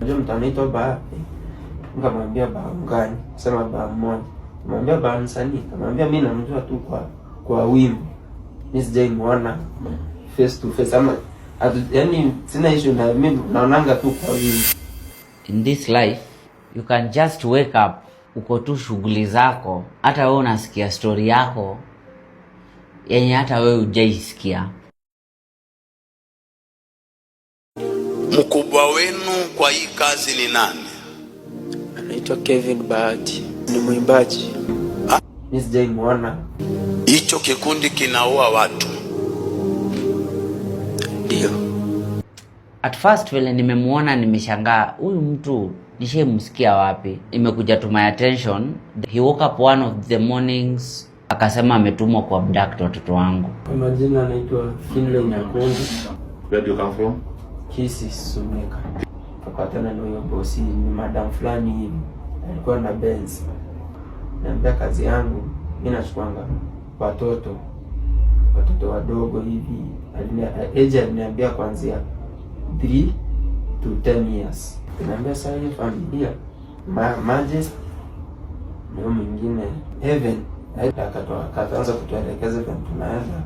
Unajua mtu anaitwa Baa. Nikamwambia Baa gani? Sema Baa mmoja. Nikamwambia Baa msanii. Nikamwambia mimi namjua tu kwa wimbo. Mimi sijaimuona face to face ama yani sina issue na mimi, naonanga tu kwa wimbo. In this life you can just wake up, uko tu shughuli zako, hata wewe unasikia story yako yenye hata wewe hujaisikia. Mkubwa wenu kwa hii kazi ni nani? Anaitwa Kevin Bahati, ni mwimbaji. Mimi sijaimuona. Hicho kikundi kinaua watu? Ndio. At first vile nimemuona nimeshangaa, huyu mtu nishaimsikia wapi? Imekuja to my attention, he woke up one of the mornings akasema ametumwa kwa abduct watoto wangu. Kwa majina anaitwa Finlay Nyakundi. Where do you come from? Kisi Sumeka. Tukapatana na huyo bosi, ni madam fulani hivi. Alikuwa na Benz. Niambia kazi yangu, mimi nachukuanga watoto wadogo hivi. Aliniambia kuanzia 3 to 10 years. Niambia sasa hii familia Majesty na mwingine Heaven akaanza kutuelekeza vile tunaenda.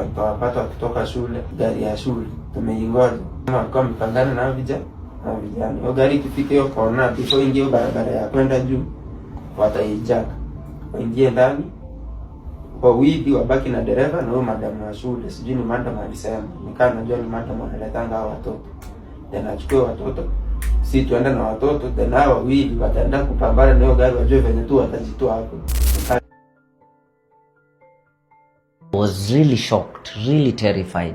Tutawapata wakitoka shule, gari ya shule tumeingoja. Kama alikuwa mpangana na vijana. Hiyo gari ikifika hiyo kona, before ingie barabara ya kwenda juu, wataijaka. Waingie ndani, wawili wabaki na dereva na huyo madam wa shule. Sijui ni madam alisema. Nikaa najua ni madam analetanga hao watoto. Tena achukue watoto. Si tuende na watoto, tena hao wawili wataenda kupambana na hiyo gari, wajue venye tu watajitoa hapo. I was really shocked, really terrified,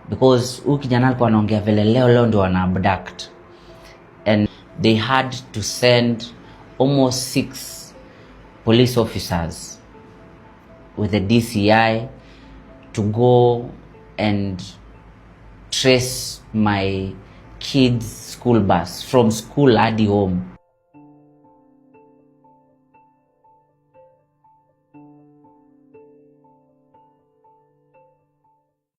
because huyu kijana alikuwa anaongea vile leo ndio wana abduct, and they had to send almost 6 police officers with the DCI to go and trace my kids' school bus from school hadi home.